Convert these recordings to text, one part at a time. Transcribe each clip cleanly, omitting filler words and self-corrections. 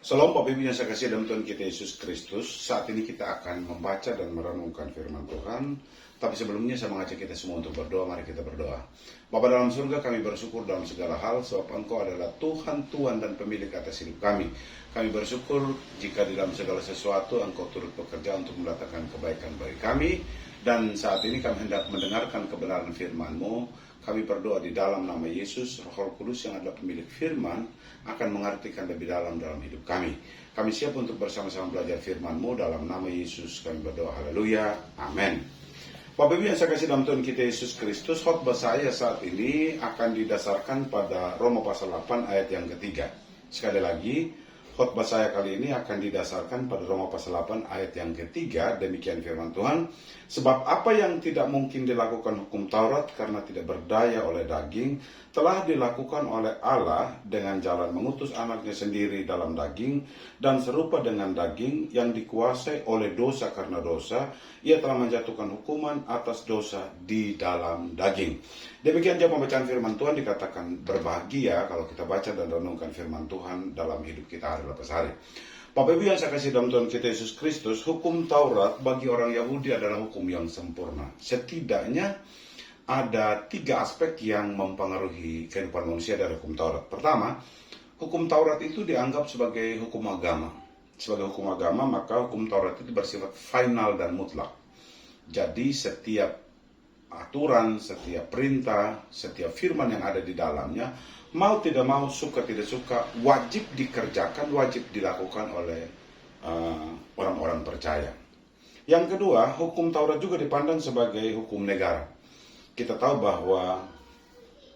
Shalom Bapak Ibu yang saya kasih dalam Tuhan kita Yesus Kristus. Saat ini kita akan membaca dan merenungkan firman Tuhan. Tapi sebelumnya saya mengajak kita semua untuk berdoa. Mari kita berdoa. Bapa dalam surga, kami bersyukur dalam segala hal sebab Engkau adalah Tuhan, Tuhan dan pemilik atas hidup kami. Kami bersyukur jika di dalam segala sesuatu Engkau turut bekerja untuk mendatangkan kebaikan bagi kami. Dan saat ini kami hendak mendengarkan kebenaran firman-Mu. Kami berdoa di dalam nama Yesus, Roh Kudus yang adalah pemilik firman akan mengartikan lebih dalam hidup kami. Kami siap untuk bersama-sama belajar firman-Mu dalam nama Yesus. Kami berdoa, haleluya, amin. Bapak Ibu yang saya kasih dalam Tuhan kita Yesus Kristus, khotbah saya saat ini akan didasarkan pada Roma pasal 8 ayat yang ketiga. Sekali lagi, khotbah saya kali ini akan didasarkan pada Roma pasal 8 ayat yang ketiga. Demikian firman Tuhan. Sebab apa yang tidak mungkin dilakukan hukum Taurat karena tidak berdaya oleh daging, telah dilakukan oleh Allah dengan jalan mengutus anaknya sendiri dalam daging, dan serupa dengan daging yang dikuasai oleh dosa karena dosa, ia telah menjatuhkan hukuman atas dosa di dalam daging. Demikian dia pembacaan firman Tuhan. Dikatakan berbahagia kalau kita baca dan renungkan firman Tuhan dalam hidup kita hari lepas hari. Bapak Ibu yang saya kasih dalam Tuhan kita Yesus Kristus, hukum Taurat bagi orang Yahudi adalah hukum yang sempurna. Setidaknya ada 3 aspek yang mempengaruhi kehidupan manusia dari hukum Taurat. Pertama, hukum Taurat itu dianggap sebagai hukum agama. Sebagai hukum agama, maka hukum Taurat itu bersifat final dan mutlak. Jadi setiap aturan, setiap perintah, setiap firman yang ada di dalamnya, mau tidak mau, suka tidak suka, wajib dikerjakan, wajib dilakukan oleh orang-orang percaya. Yang kedua, hukum Taurat juga dipandang sebagai hukum negara. Kita tahu bahwa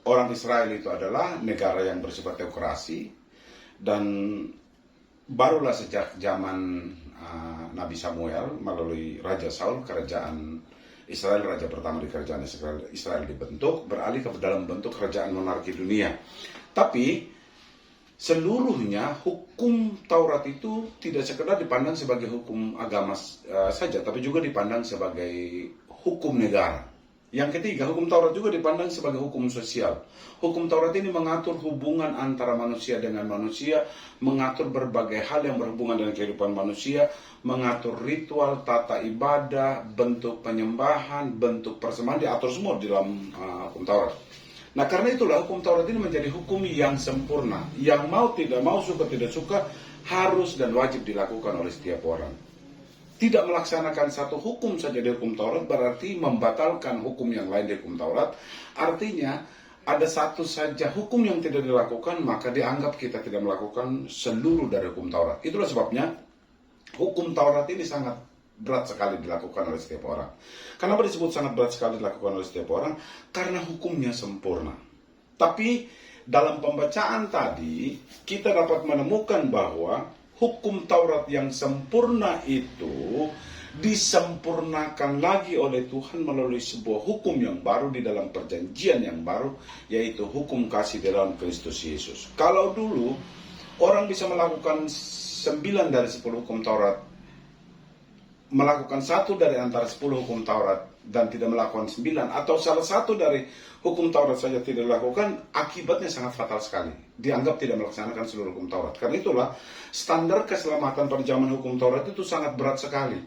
orang Israel itu adalah negara yang bersifat teokrasi, dan barulah sejak zaman Nabi Samuel melalui Raja Saul, kerajaan Israel, raja pertama di kerajaan Israel dibentuk, beralih ke dalam bentuk kerajaan monarki dunia. Tapi seluruhnya hukum Taurat itu tidak sekedar dipandang sebagai hukum agama saja, tapi juga dipandang sebagai hukum negara. Yang ketiga, hukum Taurat juga dipandang sebagai hukum sosial. Hukum Taurat ini mengatur hubungan antara manusia dengan manusia, mengatur berbagai hal yang berhubungan dengan kehidupan manusia, mengatur ritual, tata ibadah, bentuk penyembahan, bentuk persembahan, diatur semua di dalam hukum Taurat. Nah, karena itulah hukum Taurat ini menjadi hukum yang sempurna, yang mau tidak mau, suka tidak suka, harus dan wajib dilakukan oleh setiap orang. Tidak melaksanakan satu hukum saja di hukum Taurat berarti membatalkan hukum yang lain di hukum Taurat. Artinya ada satu saja hukum yang tidak dilakukan, maka dianggap kita tidak melakukan seluruh dari hukum Taurat. Itulah sebabnya hukum Taurat ini sangat berat sekali dilakukan oleh setiap orang. Kenapa disebut sangat berat sekali dilakukan oleh setiap orang? Karena hukumnya sempurna. Tapi dalam pembacaan tadi kita dapat menemukan bahwa hukum Taurat yang sempurna itu disempurnakan lagi oleh Tuhan melalui sebuah hukum yang baru di dalam perjanjian yang baru, yaitu hukum kasih di dalam Kristus Yesus. Kalau dulu orang bisa melakukan 9 dari 10 hukum Taurat, melakukan 1 dari antara 10 hukum Taurat dan tidak melakukan 9, atau salah satu dari hukum Taurat saja tidak dilakukan, akibatnya sangat fatal sekali. Dianggap tidak melaksanakan seluruh hukum Taurat. Karena itulah standar keselamatan pada zaman hukum Taurat itu sangat berat sekali.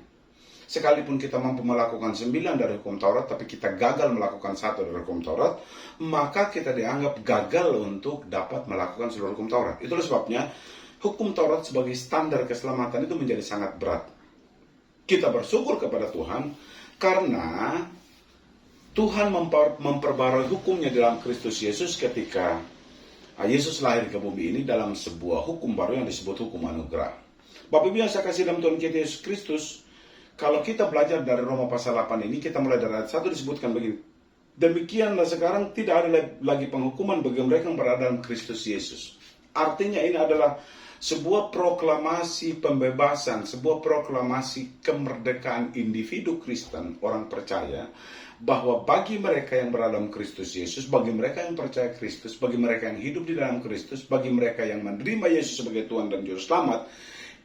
Sekalipun kita mampu melakukan 9 dari hukum Taurat, tapi kita gagal melakukan 1 dari hukum Taurat, maka kita dianggap gagal untuk dapat melakukan seluruh hukum Taurat. Itulah sebabnya hukum Taurat sebagai standar keselamatan itu menjadi sangat berat. Kita bersyukur kepada Tuhan karena Tuhan memperbarui hukumnya dalam Kristus Yesus ketika Yesus lahir ke bumi ini dalam sebuah hukum baru yang disebut hukum anugerah. Bapak Ibu yang saya kasih dalam Tuhan kita Yesus Kristus, kalau kita belajar dari Roma pasal 8 ini, kita mulai dari ayat 1 disebutkan begini. Demikianlah sekarang tidak ada lagi penghukuman bagi mereka yang berada dalam Kristus Yesus. Artinya ini adalah sebuah proklamasi pembebasan, sebuah proklamasi kemerdekaan individu Kristen, orang percaya, bahwa bagi mereka yang berada dalam Kristus Yesus, bagi mereka yang percaya Kristus, bagi mereka yang hidup di dalam Kristus, bagi mereka yang menerima Yesus sebagai Tuhan dan Juru Selamat,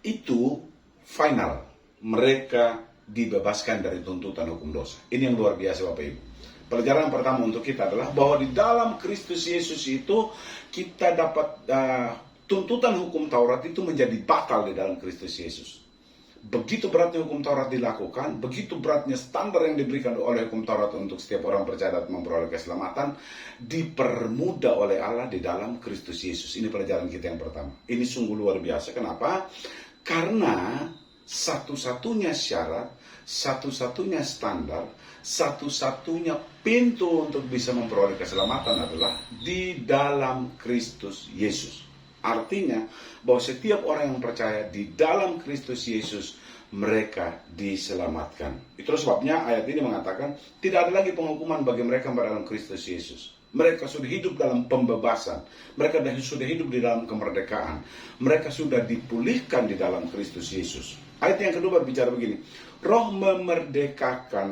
itu final. Mereka dibebaskan dari tuntutan hukum dosa. Ini yang luar biasa Bapak Ibu. Pelajaran pertama untuk kita adalah bahwa di dalam Kristus Yesus itu kita dapat tuntutan hukum Taurat itu menjadi batal di dalam Kristus Yesus. Begitu beratnya hukum Taurat dilakukan, begitu beratnya standar yang diberikan oleh hukum Taurat untuk setiap orang percaya dan memperoleh keselamatan, dipermudah oleh Allah di dalam Kristus Yesus. Ini pelajaran kita yang pertama. Ini sungguh luar biasa. Kenapa? Karena satu-satunya syarat, satu-satunya standar, satu-satunya pintu untuk bisa memperoleh keselamatan adalah di dalam Kristus Yesus. Artinya bahwa setiap orang yang percaya di dalam Kristus Yesus, mereka diselamatkan. Itulah sebabnya ayat ini mengatakan tidak ada lagi penghukuman bagi mereka yang berada dalam Kristus Yesus. Mereka sudah hidup dalam pembebasan. Mereka sudah hidup di dalam kemerdekaan. Mereka sudah dipulihkan di dalam Kristus Yesus. Ayat yang kedua berbicara begini. Roh memerdekakan.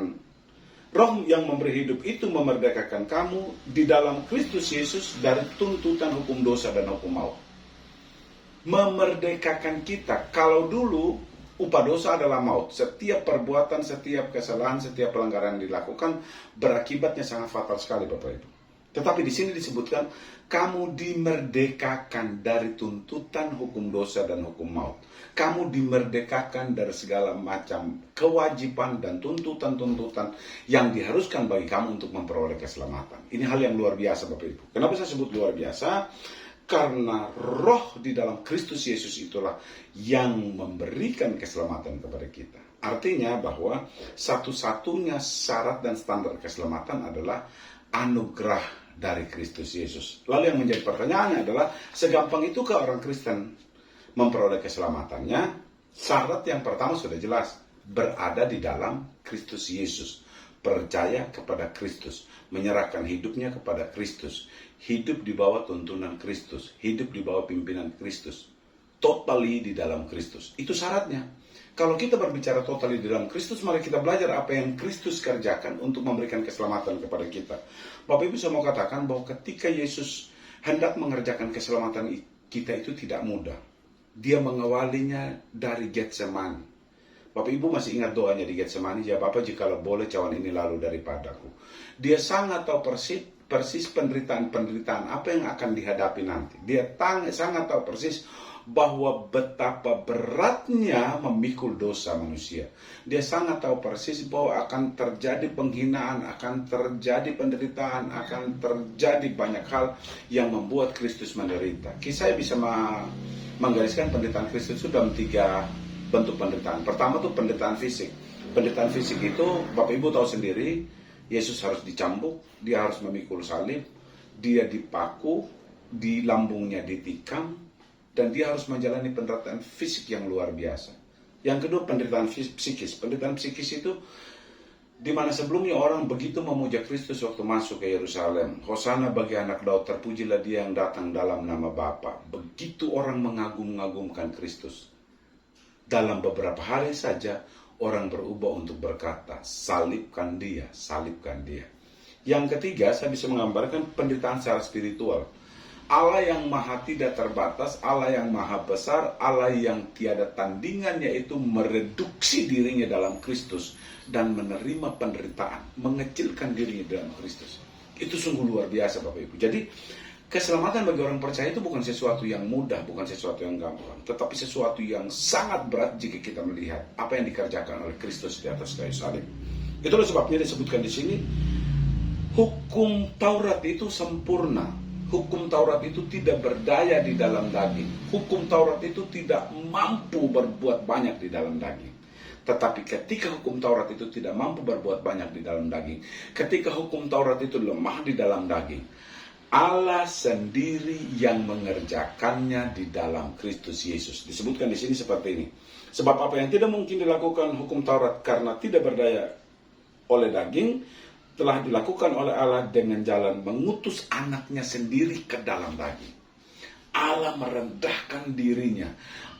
Roh yang memberi hidup itu memerdekakan kamu di dalam Kristus Yesus dari tuntutan hukum dosa dan hukum maut. Memerdekakan kita. Kalau dulu upah dosa adalah maut. Setiap perbuatan, setiap kesalahan, setiap pelanggaran yang dilakukan berakibatnya sangat fatal sekali, Bapak Ibu. Tetapi di sini disebutkan kamu dimerdekakan dari tuntutan hukum dosa dan hukum maut. Kamu dimerdekakan dari segala macam kewajiban dan tuntutan-tuntutan yang diharuskan bagi kamu untuk memperoleh keselamatan. Ini hal yang luar biasa, Bapak Ibu. Kenapa saya sebut luar biasa? Karena roh di dalam Kristus Yesus itulah yang memberikan keselamatan kepada kita. Artinya bahwa satu-satunya syarat dan standar keselamatan adalah anugerah dari Kristus Yesus. Lalu yang menjadi pertanyaannya adalah, segampang itu ke orang Kristen memperoleh keselamatannya? Syarat yang pertama sudah jelas, berada di dalam Kristus Yesus. Percaya kepada Kristus, menyerahkan hidupnya kepada Kristus, hidup di bawah tuntunan Kristus, hidup di bawah pimpinan Kristus, totally di dalam Kristus. Itu syaratnya. Kalau kita berbicara totally di dalam Kristus, mari kita belajar apa yang Kristus kerjakan untuk memberikan keselamatan kepada kita. Bapak Ibu, saya mau katakan bahwa ketika Yesus hendak mengerjakan keselamatan kita itu tidak mudah. Dia mengawalinya dari Getsemani. Bapak Ibu masih ingat doanya di Getsemani, ya Bapa, jikalau boleh cawan ini lalu daripadaku. Dia sangat tahu persis penderitaan-penderitaan apa yang akan dihadapi nanti. Dia sangat tahu persis bahwa betapa beratnya memikul dosa manusia. Dia sangat tahu persis bahwa akan terjadi penghinaan, akan terjadi penderitaan, akan terjadi banyak hal yang membuat Kristus menderita. Saya bisa menggariskan penderitaan Kristus itu dalam 3 bentuk penderitaan. Pertama itu penderitaan fisik. Penderitaan fisik itu Bapak Ibu tahu sendiri, Yesus harus dicambuk, dia harus memikul salib, dia dipaku, di lambungnya ditikam, dan dia harus menjalani penderitaan fisik yang luar biasa. Yang kedua penderitaan psikis. Penderitaan psikis itu di mana sebelumnya orang begitu memuja Kristus waktu masuk ke Yerusalem. Hosana bagi anak Daud, terpujilah dia yang datang dalam nama Bapa. Begitu orang mengagum-agumkan Kristus. Dalam beberapa hari saja orang berubah untuk berkata, salibkan dia, salibkan dia. Yang ketiga, saya bisa menggambarkan penderitaan secara spiritual. Allah yang maha tidak terbatas, Allah yang maha besar, Allah yang tiada tandingan, yaitu mereduksi dirinya dalam Kristus dan menerima penderitaan, mengecilkan dirinya dalam Kristus. Itu sungguh luar biasa, Bapak Ibu. Jadi keselamatan bagi orang percaya itu bukan sesuatu yang mudah, bukan sesuatu yang gampang, tetapi sesuatu yang sangat berat jika kita melihat apa yang dikerjakan oleh Kristus di atas kayu salib. Itulah sebabnya disebutkan di sini, hukum Taurat itu sempurna. Hukum Taurat itu tidak berdaya di dalam daging. Hukum Taurat itu tidak mampu berbuat banyak di dalam daging. Tetapi ketika hukum Taurat itu tidak mampu berbuat banyak di dalam daging, ketika hukum Taurat itu lemah di dalam daging, Allah sendiri yang mengerjakannya di dalam Kristus Yesus. Disebutkan di sini seperti ini. Sebab apa yang tidak mungkin dilakukan hukum Taurat karena tidak berdaya oleh daging, telah dilakukan oleh Allah dengan jalan mengutus anaknya sendiri ke dalam daging. Allah merendahkan dirinya,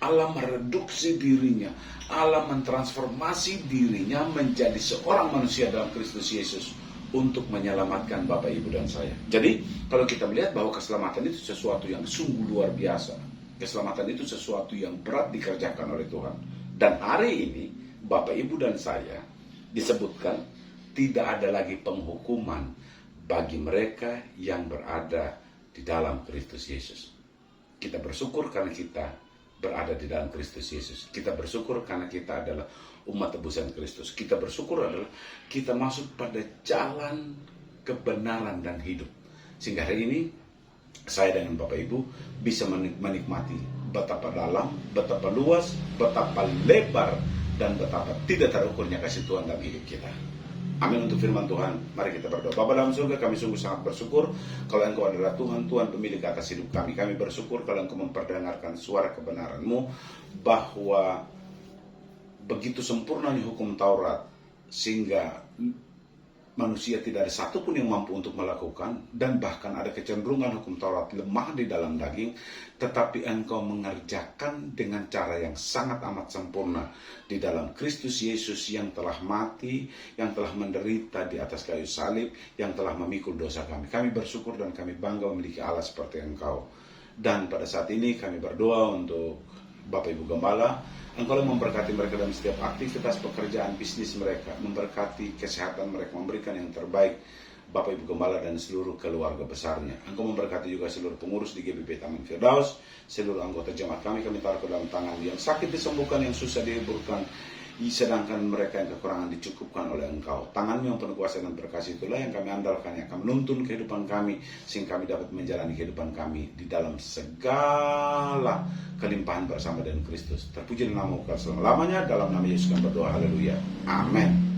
Allah mereduksi dirinya, Allah mentransformasi dirinya menjadi seorang manusia dalam Kristus Yesus untuk menyelamatkan Bapak, Ibu, dan saya. Jadi, kalau kita melihat bahwa keselamatan itu sesuatu yang sungguh luar biasa. Keselamatan itu sesuatu yang berat dikerjakan oleh Tuhan. Dan hari ini, Bapak, Ibu, dan saya disebutkan tidak ada lagi penghukuman bagi mereka yang berada di dalam Kristus Yesus. Kita bersyukur karena kita berada di dalam Kristus Yesus. Kita bersyukur karena kita adalah umat tebusan Kristus. Kita bersyukur adalah kita masuk pada jalan kebenaran dan hidup. Sehingga hari ini saya dengan Bapak Ibu bisa menikmati betapa dalam, betapa luas, betapa lebar, dan betapa tidak terukurnya kasih Tuhan dalam hidup kita. Amin untuk firman Tuhan. Mari kita berdoa. Bapa dalam surga, kami sungguh sangat bersyukur kalau Engkau adalah Tuhan, Tuhan pemilik atas hidup kami. Kami bersyukur kalau Engkau memperdengarkan suara kebenaran-Mu, bahwa begitu sempurnanya hukum Taurat sehingga manusia tidak ada satupun yang mampu untuk melakukan, dan bahkan ada kecenderungan hukum Taurat lemah di dalam daging, tetapi Engkau mengerjakan dengan cara yang sangat amat sempurna di dalam Kristus Yesus yang telah mati, yang telah menderita di atas kayu salib, yang telah memikul dosa kami. Kami bersyukur dan kami bangga memiliki Allah seperti Engkau. Dan pada saat ini kami berdoa untuk Bapak Ibu Gembala, Engkau memberkati mereka dalam setiap aktivitas pekerjaan bisnis mereka, memberkati kesehatan mereka, memberikan yang terbaik Bapak Ibu Gembala dan seluruh keluarga besarnya. Engkau memberkati juga seluruh pengurus di GBP Taman Firdaus, seluruh anggota jemaat kami taruh ke dalam tangan. Yang sakit disembuhkan, yang susah dihiburkan, sedangkan mereka yang kekurangan dicukupkan oleh Engkau. Tangan-Mu yang penuh kuasa dan berkasih itulah yang kami andalkan, yang akan menuntun kehidupan kami, sehingga kami dapat menjalani kehidupan kami di dalam segala kelimpahan bersama dengan Kristus. Terpuji nama Engkau selama-lamanya. Dalam nama Yesus kami berdoa. Haleluya. Amin.